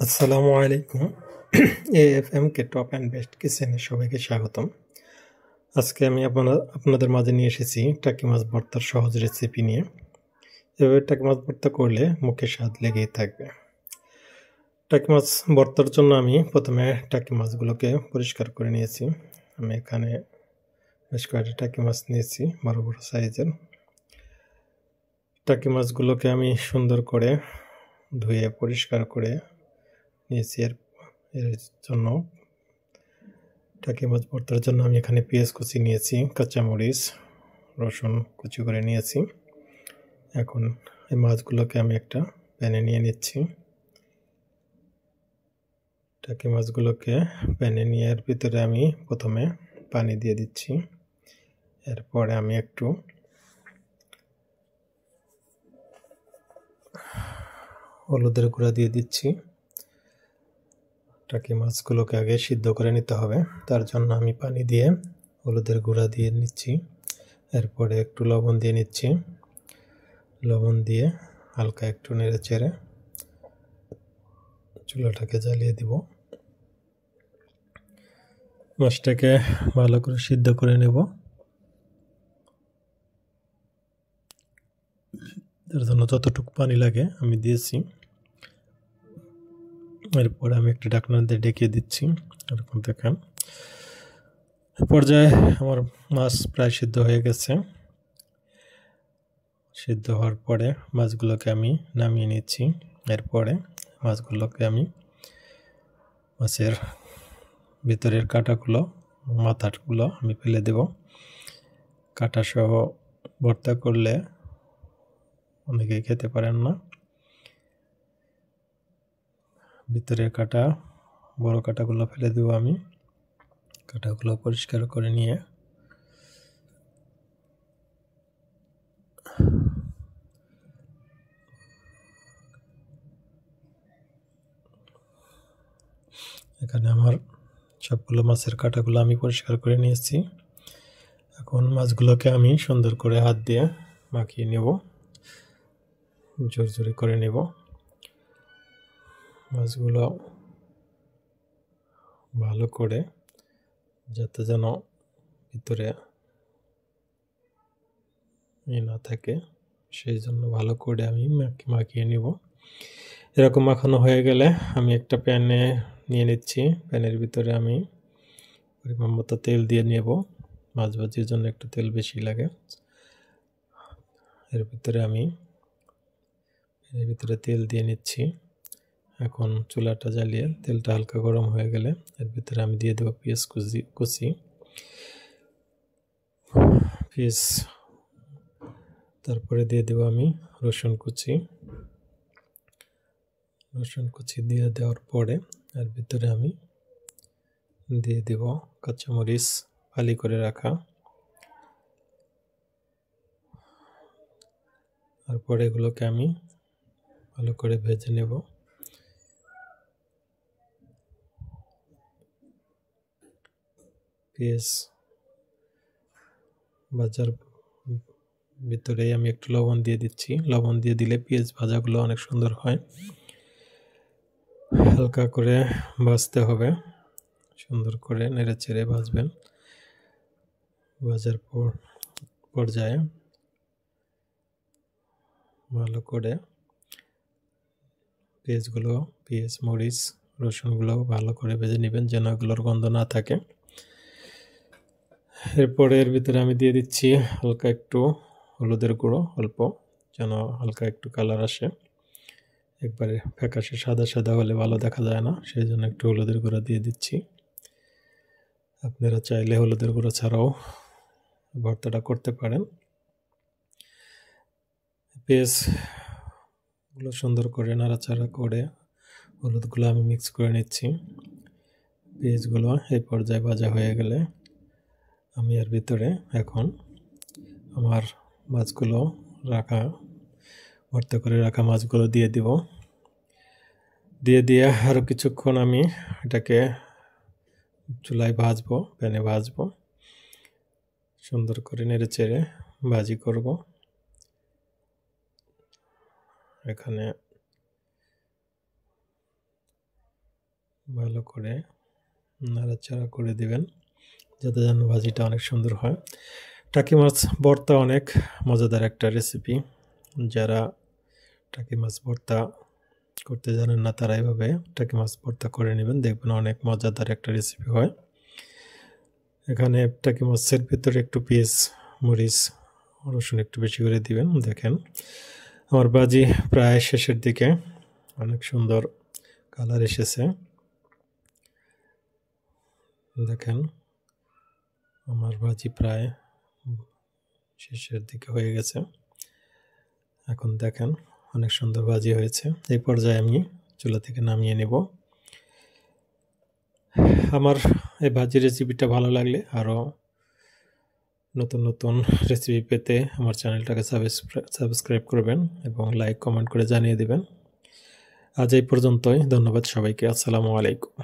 আসসালামু আলাইকুম। AFM K top and best কিচেনে সবাইকে স্বাগতম। আজকে আমি আপনাদের মাঝে নিয়ে এসেছি টাকি মাছ ভর্তার সহজ রেসিপি নিয়ে। এভাবে টাকি মাছ ভর্তা করলে মুখে স্বাদ লেগেই থাকবে। টাকি মাছ ভর্তার জন্য আমি প্রথমে টাকি মাছগুলোকে পরিষ্কার করে নিয়েছি। আমি এখানে বেশ কয়েকটা টাকি মাছ নিয়েছি, বড় বড় সাইজের। টাকি মাছগুলোকে আমি সুন্দর করে ধুয়ে পরিষ্কার করে নিয়েছি। এর জন্য টাকি মাছ ভর্তার জন্য আমি এখানে পেঁয়াজ কুচি নিয়েছি, কাঁচামরিচ, রসুন কুচি করে নিয়েছি। এখন এই মাছগুলোকে আমি একটা প্যানে নিয়ে নিচ্ছি। টাকি মাছগুলোকে প্যানে নিয়ে এর ভিতরে আমি প্রথমে পানি দিয়ে দিচ্ছি। এরপরে আমি একটু হলুদের গুঁড়া দিয়ে দিচ্ছি। টাকি মাছগুলোকে আগে সিদ্ধ করে নিতে হবে, তার জন্য আমি পানি দিয়ে হলুদের গুঁড়া দিয়ে নিচ্ছি। এরপরে একটু লবণ দিয়ে নিচ্ছি। লবণ দিয়ে হালকা একটু নেড়ে চেড়ে চুলাটাকে জ্বালিয়ে দিব। মাছটাকে ভালো করে সিদ্ধ করে নেব। তার জন্য যতটুকু পানি লাগে আমি দিয়েছি। এরপরে আমি একটা ঢাকনা দিয়ে ঢেকে দিচ্ছি। এরকম দেখেন পর্যায়ে আমার মাছ প্রায় সিদ্ধ হয়ে গেছে। সিদ্ধ হওয়ার পরে মাছগুলোকে আমি নামিয়ে নিচ্ছি। এরপরে মাছগুলোকে আমি মাছের ভিতরের কাঁটাগুলো, মাথাগুলো আমি ফেলে দেব। কাঁটা সহ ভর্তা করলে অনেকেই খেতে পারেন না। ভিতরের কাঁটা, বড় কাঁটাগুলো ফেলে দেব আমি। কাঁটাগুলো পরিষ্কার করে নিয়ে এখানে আমার সবগুলো মাছের কাঁটাগুলো আমি পরিষ্কার করে নিয়েছি। এখন মাছগুলোকে আমি সুন্দর করে হাত দিয়ে মাখিয়ে নেব, জোরে করে নেব। মাছগুলো ভালো করে, যাতে যেন ভিতরে না থাকে, সেই জন্য ভালো করে আমি মাখিয়ে নেব। এরকম মাখানো হয়ে গেলে আমি একটা প্যানে নিয়ে নিচ্ছি। প্যানের ভিতরে আমি পরিমাণ মতো তেল দিয়ে নেব। মাছ ভাজির জন্য একটু তেল বেশি লাগে। এর ভিতরে তেল দিয়ে নিচ্ছি। এখন চুলাটা জ্বালিয়ে তেলটা হালকা গরম হয়ে গেলে এর ভিতরে আমি দিয়ে দেবো পেঁয়াজ কুচি। তারপরে দিয়ে দেবো আমি রসুন কুচি দিয়ে দেওয়ার পরে এর ভিতরে আমি দিয়ে দেব কাঁচামরিচ ফালি করে রাখা। তারপরে এগুলোকে আমি ভালো করে ভেজে নেব। পেঁয়াজ ভাজার ভিতরে আমি একটু লবণ দিয়ে দিচ্ছি। লবণ দিয়ে দিলে পেঁয়াজ ভাজাগুলো অনেক সুন্দর হয়। হালকা করে ভাজতে হবে, সুন্দর করে নেড়ে চেড়ে ভাজবেন। ভাজার পর্যায়ে ভালো করে পেঁয়াজ, মরিচ, রসুনগুলো ভালো করে ভেজে নেবেন, যেন এগুলোর গন্ধ না থাকে। এরপরে এর ভিতরে আমি দিয়ে দিচ্ছি হালকা একটু হলুদের গুঁড়ো, অল্প, যেন হালকা একটু কালার আসে। একবারে ফ্যাকাশে সাদা হলে ভালো দেখা যায় না, সেই জন্য একটু হলুদের গুঁড়ো দিয়ে দিচ্ছি। আপনারা চাইলে হলুদের গুঁড়ো ছাড়াও ভর্তাটা করতে পারেন। পেঁয়াজগুলো সুন্দর করে নাড়াচাড়া করে হলুদগুলো আমি মিক্স করে নিচ্ছি। পেঁয়াজগুলো এই পর্যায়ে ভাজা হয়ে গেলে আমি এর ভিতরে এখন আমার মাছগুলো ভর্তা করে রাখা মাছগুলো দিয়ে দিব। দিয়ে আরও কিছুক্ষণ আমি এটাকে চুলায় ভাজবো, প্যানে ভাজবো। সুন্দর করে নেড়ে চেড়ে ভাজি করব। এখানে ভালো করে নাড়াচাড়া করে দিবেন যাতে যেন ভাজিটা অনেক সুন্দর হয়। টাকি মাছ ভর্তা অনেক মজাদার একটা রেসিপি। যারা টাকি মাছ ভর্তা করতে জানেন না তারা এইভাবে টাকি মাছ ভর্তা করে নেবেন, দেখবেন অনেক মজাদার একটা রেসিপি হয়। এখানে টাকি মাছের ভিতরে একটু পেঁয়াজ, মরিচ, রসুন একটু বেশি করে দিবেন। দেখেন আমার ভাজি প্রায় শেষের দিকে, অনেক সুন্দর কালার এসেছে। দেখেন আমার ভাজি প্রায় শেষের দিকে হয়ে গেছে। এখন দেখেন অনেক সুন্দর ভাজি হয়েছে। এই পর্যায়ে আমি চুলা থেকে নামিয়ে নেব। আমার এই ভাজি রেসিপিটা ভালো লাগলে আরও নতুন নতুন রেসিপি পেতে আমার চ্যানেলটাকে সাবস্ক্রাইব করবেন এবং লাইক কমেন্ট করে জানিয়ে দেবেন। আজ এই পর্যন্তই। ধন্যবাদ সবাইকে। আসসালামু আলাইকুম।